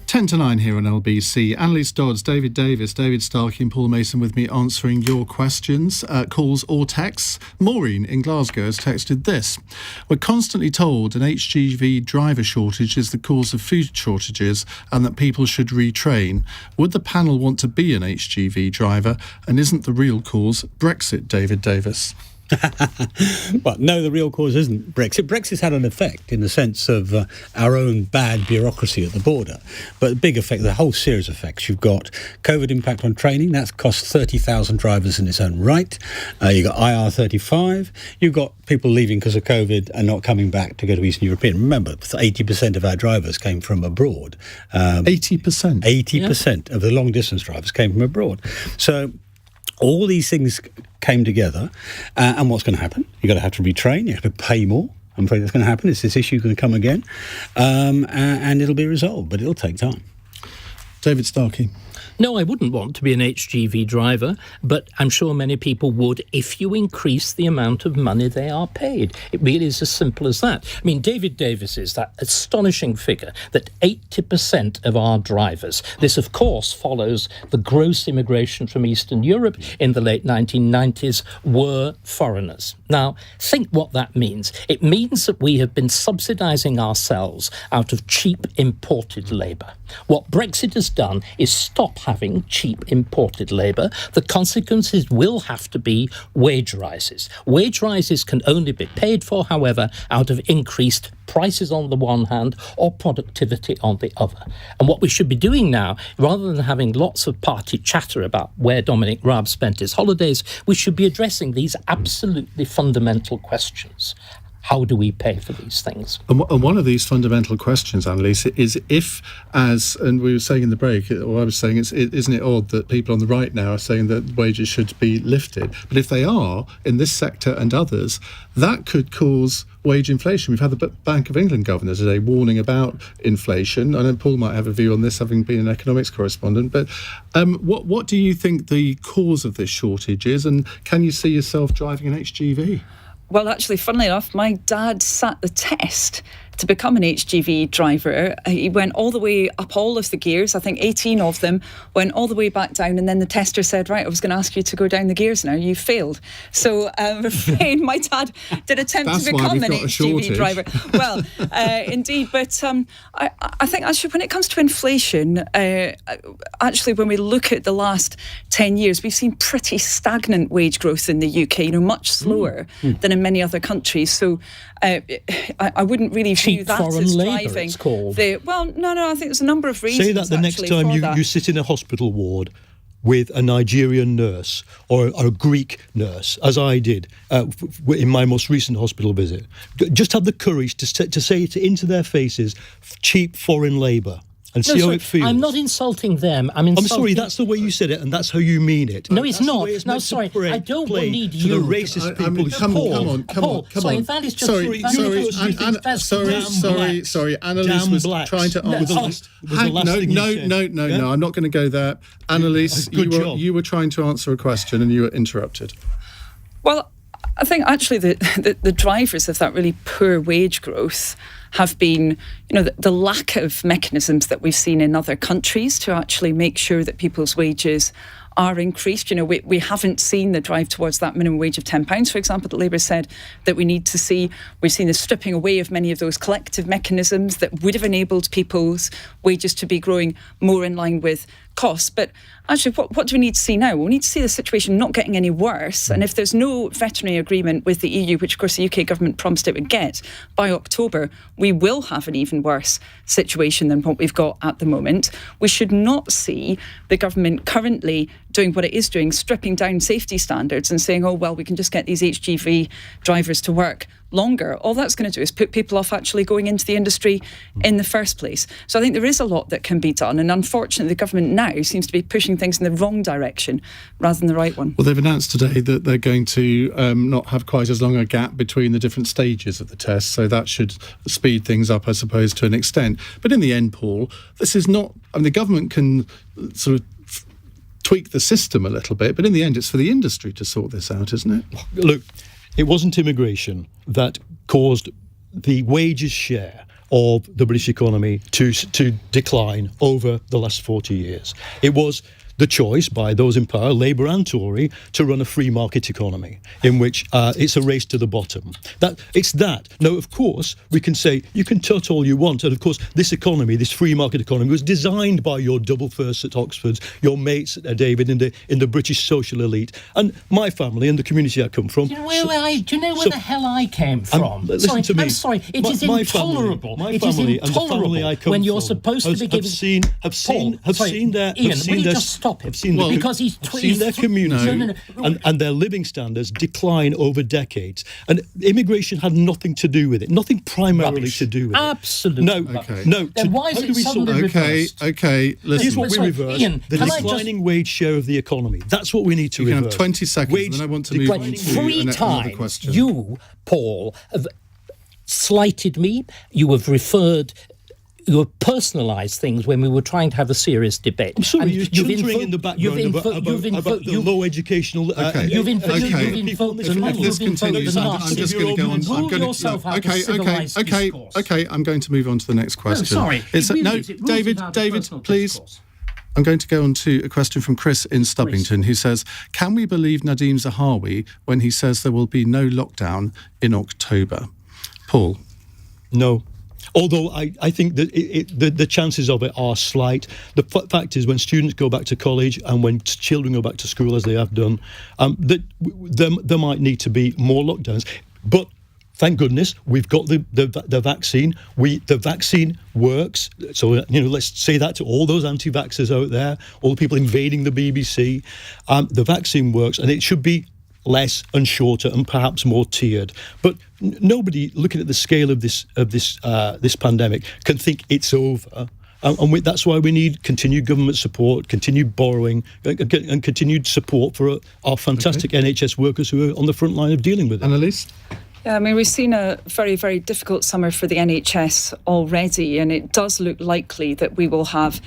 10 to 9 here on LBC. Anneliese, Dodds, David Davis, David Starkey and Paul Mason with me answering your questions, calls or texts. Maureen in Glasgow has texted this. We're constantly told an HGV driver shortage is the cause of food shortages and that people should retrain. Would the panel want to be an HGV driver? And isn't the real cause Brexit, David Davis? Well, no, the real cause isn't Brexit. Brexit's had an effect in the sense of our own bad bureaucracy at the border. But the big effect, the whole series of effects. You've got COVID impact on training. That's cost 30,000 drivers in its own right. You've got IR35. You've got people leaving because of COVID and not coming back to go to Eastern European. Remember, 80% of our drivers came from abroad. 80%? 80% of the long-distance drivers came from abroad. So all these things came together, and what's going to happen? You're going to have to retrain, you have to pay more. I'm afraid that's going to happen. Is this issue going to come again? And it'll be resolved, but it'll take time. David Starkey. No, I wouldn't want to be an HGV driver, but I'm sure many people would if you increase the amount of money they are paid. It really is as simple as that. I mean, David Davis is that astonishing figure that 80% of our drivers, this of course follows the gross immigration from Eastern Europe in the late 1990s, were foreigners. Now, think what that means. It means that we have been subsidising ourselves out of cheap imported labour. What Brexit has done is stop having cheap imported labour. The consequences will have to be wage rises. Wage rises can only be paid for, however, out of increased prices on the one hand or productivity on the other. And what we should be doing now, rather than having lots of party chatter about where Dominic Raab spent his holidays, we should be addressing these absolutely fundamental questions. How do we pay for these things? And one of these fundamental questions, Anneliese, is if, and we were saying in the break, or I was saying, isn't it odd that people on the right now are saying that wages should be lifted? But if they are, in this sector and others, that could cause wage inflation. We've had the Bank of England governor today warning about inflation. I know Paul might have a view on this, having been an economics correspondent, but what do you think the cause of this shortage is, and can you see yourself driving an HGV? Well, actually, funnily enough, my dad sat the test to become an HGV driver. He went all the way up all of the gears, I think 18 of them, went all the way back down, and then the tester said, right, I was going to ask you to go down the gears now, you failed. So I'm afraid my dad did attempt to become an HGV driver. Well, indeed, but I think actually when it comes to inflation, actually when we look at the last 10 years, we've seen pretty stagnant wage growth in the UK, much slower than in many other countries. So I wouldn't really view that as driving. It's called. Well, no, I think there's a number of reasons. Say that the next time you sit in a hospital ward with a Nigerian nurse or a Greek nurse, as I did in my most recent hospital visit. Just have the courage to say it into their faces, cheap foreign labour. And see how it feels. I'm not insulting them. I'm sorry, that's the way you said it, and that's how you mean it. No, it's not. No, sorry, I don't need you. To the racist people. Come on. Sorry, that is just sorry, Anneliese was trying to answer. No, I'm not going to go there. Anneliese, you were trying to answer a question and you were interrupted. Well, I think actually the drivers of that really poor wage growth have been, the lack of mechanisms that we've seen in other countries to actually make sure that people's wages are increased. We haven't seen the drive towards that minimum wage of £10, for example, that Labour said that we need to see. We've seen the stripping away of many of those collective mechanisms that would have enabled people's wages to be growing more in line with costs. But actually, what do we need to see now? We need to see the situation not getting any worse. And if there's no veterinary agreement with the EU, which of course the UK government promised it would get, by October, we will have an even worse situation than what we've got at the moment. We should not see the government currently doing what it is doing, stripping down safety standards and saying, oh, well, we can just get these HGV drivers to work longer. All that's going to do is put people off actually going into the industry in the first place. So I think there is a lot that can be done. And unfortunately, the government now seems to be pushing things in the wrong direction rather than the right one. Well, they've announced today that they're going to not have quite as long a gap between the different stages of the test. So that should speed things up, I suppose, to an extent. But in the end, Paul, this is not... the government can sort of tweak the system a little bit, but in the end, it's for the industry to sort this out, isn't it? Look, it wasn't immigration that caused the wages share of the British economy to decline over the last 40 years. It was the choice by those in power, Labour and Tory, to run a free market economy in which it's a race to the bottom. It's that. Now, of course, we can say, you can tut all you want, and of course, this economy, this free market economy, was designed by your double firsts at Oxford, your mates, David, in the British social elite, and my family and the community I come from. Do you know where the hell I came from? Listen to me. I'm sorry. It is intolerable. My family and the family I come when you're from supposed to be giving. have seen their Ian, will you just stop him? Because he's seen their community and their living standards decline over decades. And immigration had nothing to do with it. Nothing primarily to do with it. Absolutely. No. Then why is it suddenly reversed? Okay. Listen. Here's what we reverse. Ian, the declining wage share of the economy. That's what we need to reverse. You can have 20 seconds, and then I want to move on to another question. You, Paul, have slighted me. You have referred... You have personalised things when we were trying to have a serious debate. I'm sorry, you're chuntering in the background about the low educational... You've invoked the knowledge. If this continues, I'm just going to go on. I'm going to move on to the next question. David, please. I'm going to go on to a question from Chris in Stubbington, who says, can we believe Nadeem Zahawi when he says there will be no lockdown in October? Paul? No. Although I think that the chances of it are slight. The fact is, when students go back to college and when children go back to school, as they have done, there might need to be more lockdowns. But thank goodness we've got the vaccine. The vaccine works. So let's say that to all those anti-vaxxers out there, all the people invading the BBC. The vaccine works, and it should be less and shorter and perhaps more tiered. But nobody looking at the scale of this pandemic can think it's over. And that's why we need continued government support, continued borrowing, and continued support for our fantastic NHS workers who are on the front line of dealing with it. Anneliese? Yeah, I mean, we've seen a very, very difficult summer for the NHS already, and it does look likely that we will have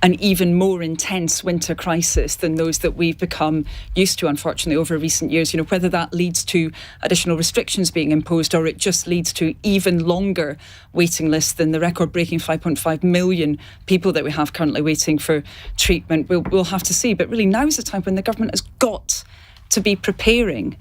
an even more intense winter crisis than those that we've become used to, unfortunately, over recent years. Whether that leads to additional restrictions being imposed or it just leads to even longer waiting lists than the record-breaking 5.5 million people that we have currently waiting for treatment, we'll have to see. But really, now is the time when the government has got to be preparing.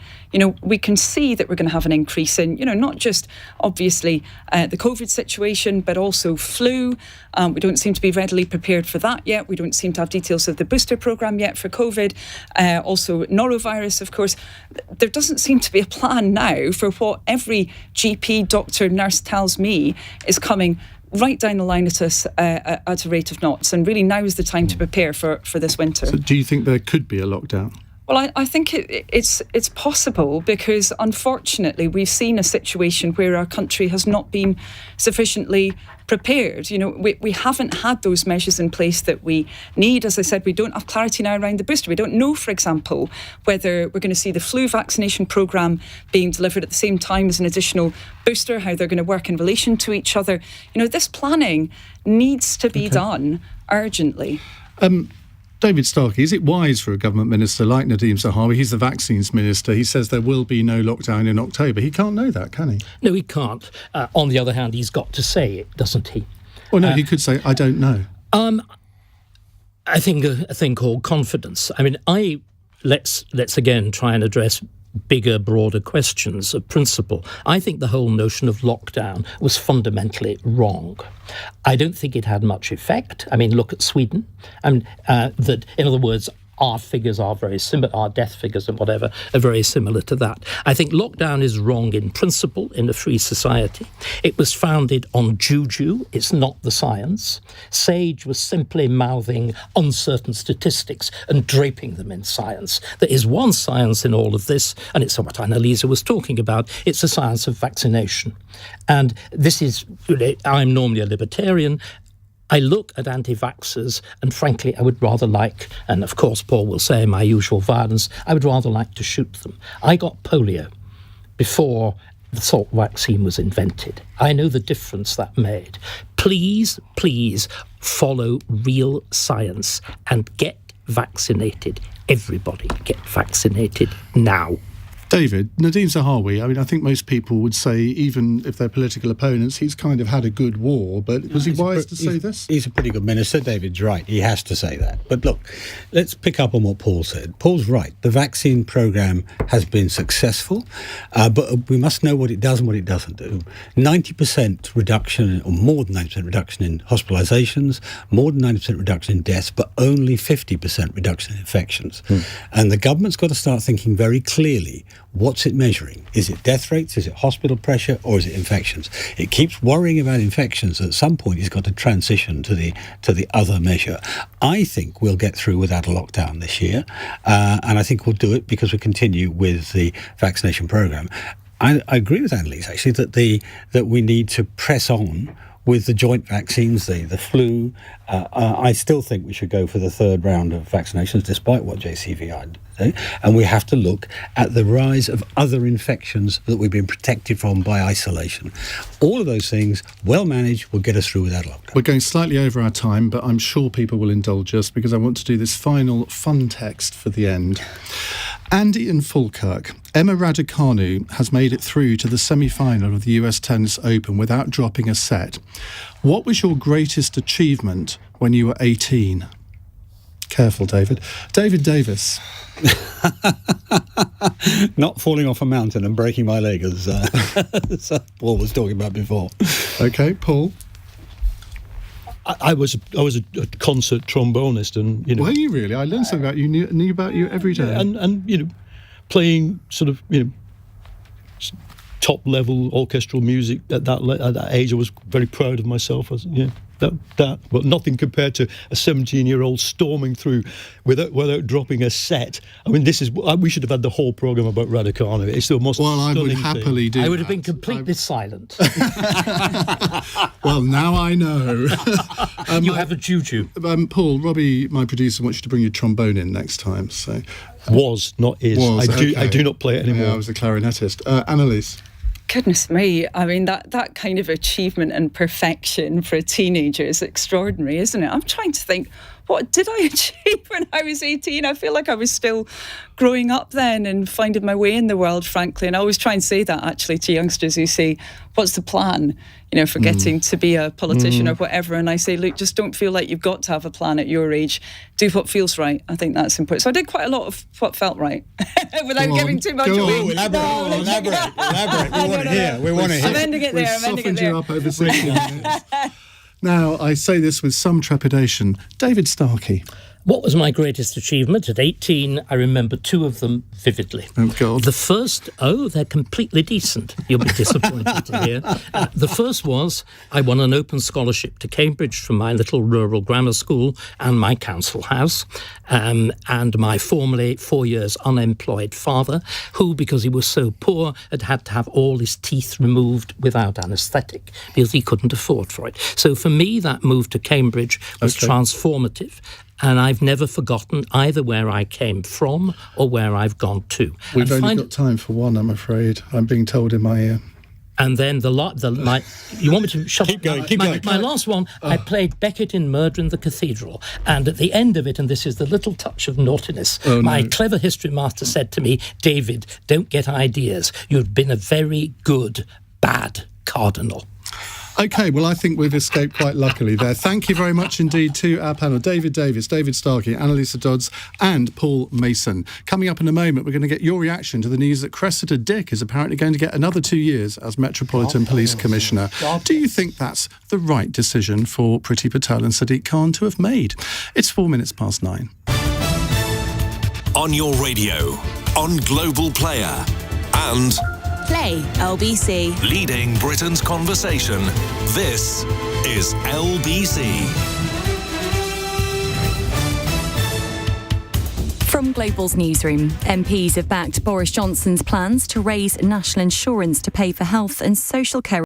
We can see that we're going to have an increase in, not just obviously the COVID situation, but also flu. We don't seem to be readily prepared for that yet. We don't seem to have details of the booster programme yet for COVID. Also norovirus, of course. There doesn't seem to be a plan now for what every GP, doctor, nurse tells me is coming right down the line at us at a rate of knots. And really now is the time to prepare for this winter. So do you think there could be a lockdown? Well, I think it's possible because, unfortunately, we've seen a situation where our country has not been sufficiently prepared. We haven't had those measures in place that we need. As I said, we don't have clarity now around the booster. We don't know, for example, whether we're going to see the flu vaccination programme being delivered at the same time as an additional booster, how they're going to work in relation to each other. This planning needs to be done urgently. David Starkey, is it wise for a government minister like Nadeem Zahawi? He's the vaccines minister. He says there will be no lockdown in October. He can't know that, can he? No, he can't. On the other hand, he's got to say it, doesn't he? Well, no, he could say, I don't know. I think a thing called confidence. I mean, let's again try and address bigger, broader questions of principle. I think the whole notion of lockdown was fundamentally wrong. I don't think it had much effect. I mean, look at Sweden. In other words, our figures are very similar, our death figures and whatever are very similar to that. I think lockdown is wrong in principle in a free society. It was founded on juju, it's not the science. Sage was simply mouthing uncertain statistics and draping them in science. There is one science in all of this, and it's what Anneliese was talking about. It's the science of vaccination. And this is, I'm normally a libertarian. I look at anti-vaxxers and frankly I would rather like, and of course Paul will say my usual violence, I would rather like to shoot them. I got polio before the Salk vaccine was invented. I know the difference that made. Please follow real science and get vaccinated. Everybody get vaccinated now. David, Nadeem Zahawi, I mean, I think most people would say, even if they're political opponents, he's kind of had a good war, but was he wise to say this? He's a pretty good minister. David's right. He has to say that. But look, let's pick up on what Paul said. Paul's right. The vaccine programme has been successful, but we must know what it does and what it doesn't do. 90% reduction, or more than 90% reduction in hospitalisations, more than 90% reduction in deaths, but only 50% reduction in infections. And the government's got to start thinking very clearly, what's it measuring? Is it death rates? Is it hospital pressure? Or is it infections? It keeps worrying about infections. At some point, it's got to transition to the other measure. I think we'll get through without a lockdown this year, and I think we'll do it because we continue with the vaccination programme. I agree with Anneliese, actually, that we need to press on with the joint vaccines, the flu. I still think we should go for the third round of vaccinations, despite what JCVI do. And we have to look at the rise of other infections that we've been protected from by isolation. All of those things, well managed, will get us through without lockdown. We're going slightly over our time, but I'm sure people will indulge us because I want to do this final fun text for the end. Andy in Falkirk. Emma Raducanu has made it through to the semi-final of the US Tennis Open without dropping a set. What was your greatest achievement when you were 18? Careful, David. David Davis. Not falling off a mountain and breaking my leg, as Paul was talking about before. Okay, Paul. I was a concert trombonist, and Were you really? I learned something about you. Knew about you every day. And playing sort of top level orchestral music at that age. I was very proud of myself. But nothing compared to a 17-year-old storming through without dropping a set. I mean, we should have had the whole programme about Raducanu. It's the most I would stunning happily thing. do. I would have been completely silent. Well, now I know. You have a juju. Paul, Robbie, my producer, wants you to bring your trombone in next time. So Was, not is. I do not play it anymore. Yeah, I was a clarinetist. Anneliese. Goodness me. I mean, that kind of achievement and perfection for a teenager is extraordinary, isn't it? I'm trying to think, what did I achieve when I was 18? I feel like I was still growing up then and finding my way in the world, frankly. And I always try and say that, actually, to youngsters who say, what's the plan, for getting to be a politician or whatever? And I say, look, just don't feel like you've got to have a plan at your age. Do what feels right. I think that's important. So I did quite a lot of what felt right without giving too much away. Elaborate. We want to hear. I'm ending it there. Softened you up over 60 minutes. Now, I say this with some trepidation. David Starkey. What was my greatest achievement? At 18, I remember two of them vividly. Oh, God. The first, they're completely decent. You'll be disappointed to hear. The first was I won an open scholarship to Cambridge from my little rural grammar school and my council house. And my formerly 4 years unemployed father, who, because he was so poor, had to have all his teeth removed without anaesthetic because he couldn't afford for it. So for me, that move to Cambridge was transformative. And I've never forgotten either where I came from or where I've gone to. We've only got time for one, I'm afraid. I'm being told in my ear. And then you want me to shut up? Keep going. My last one, I played Becket in Murder in the Cathedral. And at the end of it, and this is the little touch of naughtiness, my clever history master said to me, David, don't get ideas. You've been a very good, bad cardinal. OK, well, I think we've escaped quite luckily there. Thank you very much indeed to our panel, David Davis, David Starkey, Anneliese Dodds and Paul Mason. Coming up in a moment, we're going to get your reaction to the news that Cressida Dick is apparently going to get another 2 years as Metropolitan Police Commissioner. Do you think that's the right decision for Priti Patel and Sadiq Khan to have made? It's 9:04. On your radio, on Global Player, and Play LBC. leading Britain's conversation. This is LBC. From Global's newsroom, MPs have backed Boris Johnson's plans to raise national insurance to pay for health and social care